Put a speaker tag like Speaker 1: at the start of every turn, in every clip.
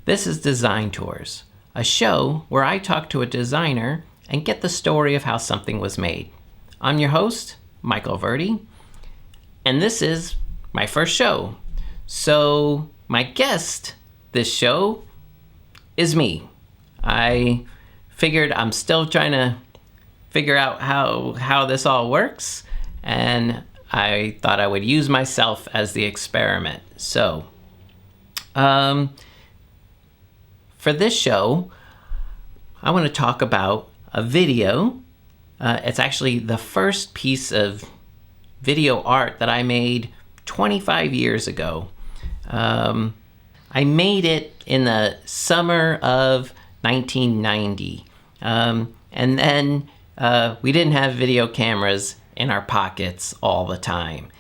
Speaker 1: This is Design Tours, a show where I talk to a designer and get the story of how something was made. I'm your host, Michael Verdi, and this is my first show. So my guest this show is me. I figured I'm still trying to figure out how this all works, and I thought I would use myself as the experiment. So, for this show, I want to talk about a video. It's actually the first piece of video art that I made 25 years ago. I made it in the summer of 1990. And then we didn't have video cameras in our pockets all the time.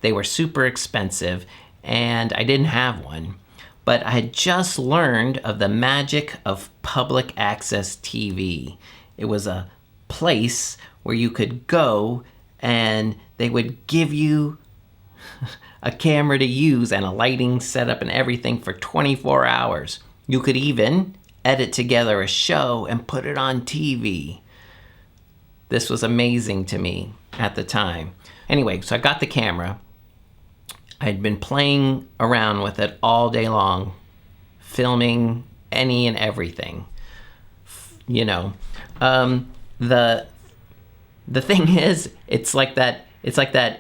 Speaker 1: They were super expensive, and I didn't have one. But I had just learned of the magic of public access TV. It was a place where you could go and they would give you a camera to use and a lighting setup and everything for 24 hours. You could even edit together a show and put it on TV. This was amazing to me at the time. Anyway, so I got the camera. I'd been playing around with it all day long, filming any and everything. You know, the thing is, it's like that. If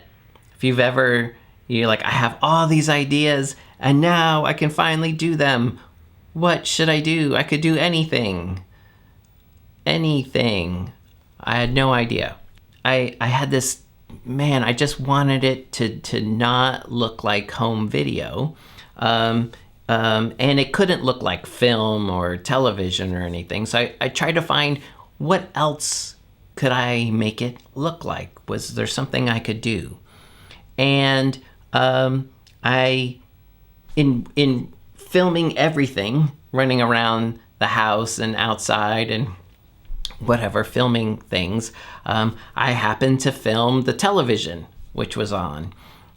Speaker 1: you've ever, you're like, I have all these ideas, and now I can finally do them. What should I do? I could do anything. Anything. I had no idea. I had this. Man, I just wanted it to not look like home video. And it couldn't look like film or television or anything. So I tried to find what else could I make it look like? Was there something I could do? And in filming everything, running around the house and outside and whatever, filming things, I happened to film the television, which was on.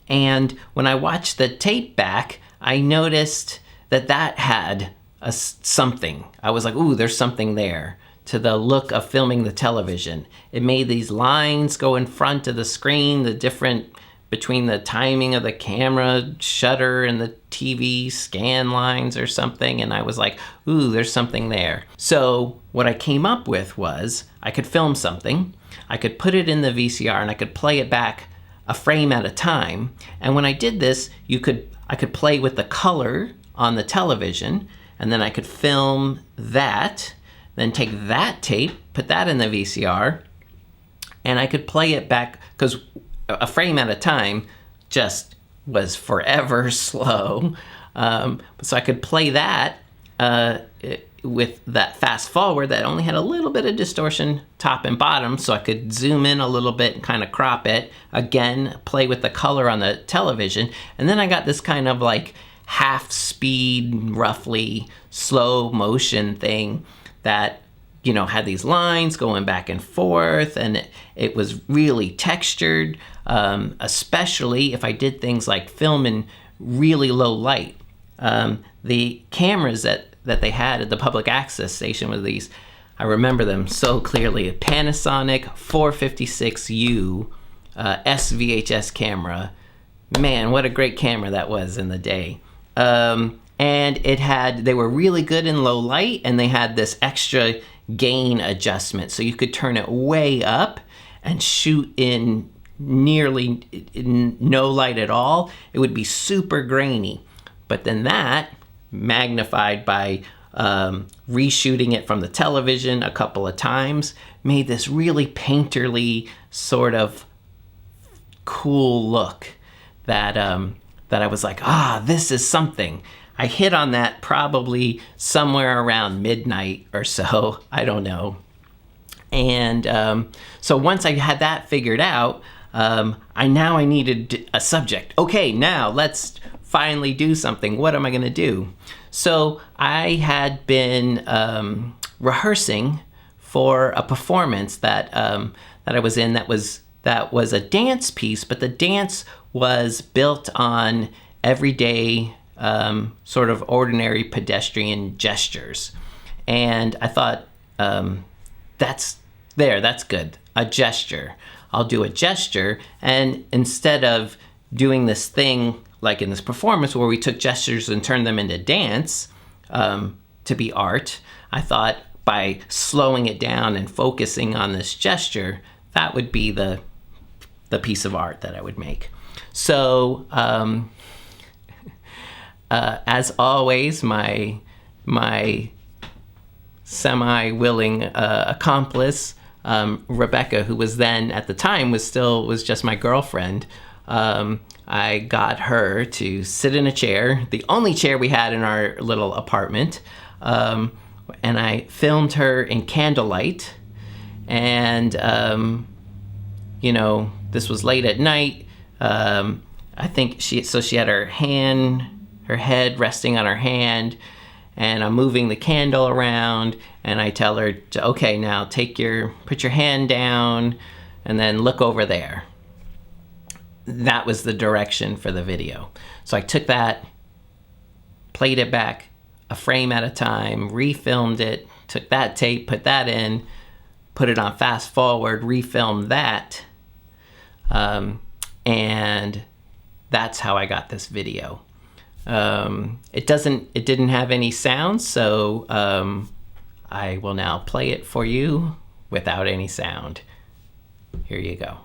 Speaker 1: And when I watched the tape back, I noticed that had something. I was like, ooh, there's something there to the look of filming the television. It made these lines go in front of the screen, the different between the timing of the camera shutter and the TV scan lines or something. And I was like, ooh, there's something there. So what I came up with was I could film something, I could put it in the VCR, and I could play it back a frame at a time. And when I did this, I could play with the color on the television, and then I could film that, then take that tape, put that in the VCR, and I could play it back, because a frame at a time just was forever slow. So I could play that with that fast forward that only had a little bit of distortion top and bottom, so I could zoom in a little bit and kind of crop it. Again, play with the color on the television. And then I got this kind of like half speed, roughly slow motion thing that, you know, had these lines going back and forth, and it was really textured, especially if I did things like film in really low light. The cameras that they had at the public access station were these, I remember them so clearly, a Panasonic 456U SVHS camera. Man, what a great camera that was in the day. And they were really good in low light, and they had this extra gain adjustment, so you could turn it way up and shoot in nearly no light at all. It would be super grainy. But then that, magnified by reshooting it from the television a couple of times, made this really painterly sort of cool look that I was like, this is something. I hit on that probably somewhere around midnight or so. I don't know. And so once I had that figured out, I needed a subject. Okay, now let's finally do something. What am I going to do? So I had been rehearsing for a performance that I was in that was a dance piece, but the dance was built on everyday sort of ordinary pedestrian gestures. And I thought, that's good. A gesture. I'll do a gesture. And instead of doing this thing like in this performance where we took gestures and turned them into dance to be art, I thought by slowing it down and focusing on this gesture, that would be the piece of art that I would make. So, as always, my semi-willing accomplice, Rebecca, who was then at the time was just my girlfriend. I got her to sit in a chair, the only chair we had in our little apartment, and I filmed her in candlelight. And this was late at night. I think she had her head resting on her hand, and I'm moving the candle around, and I tell her to, okay, now put your hand down and then look over there. That was the direction for the video. So I took that, played it back a frame at a time, refilmed it, took that tape, put that in, put it on fast forward, refilmed that, and that's how I got this video. It didn't have any sound, so I will now play it for you without any sound. Here you go.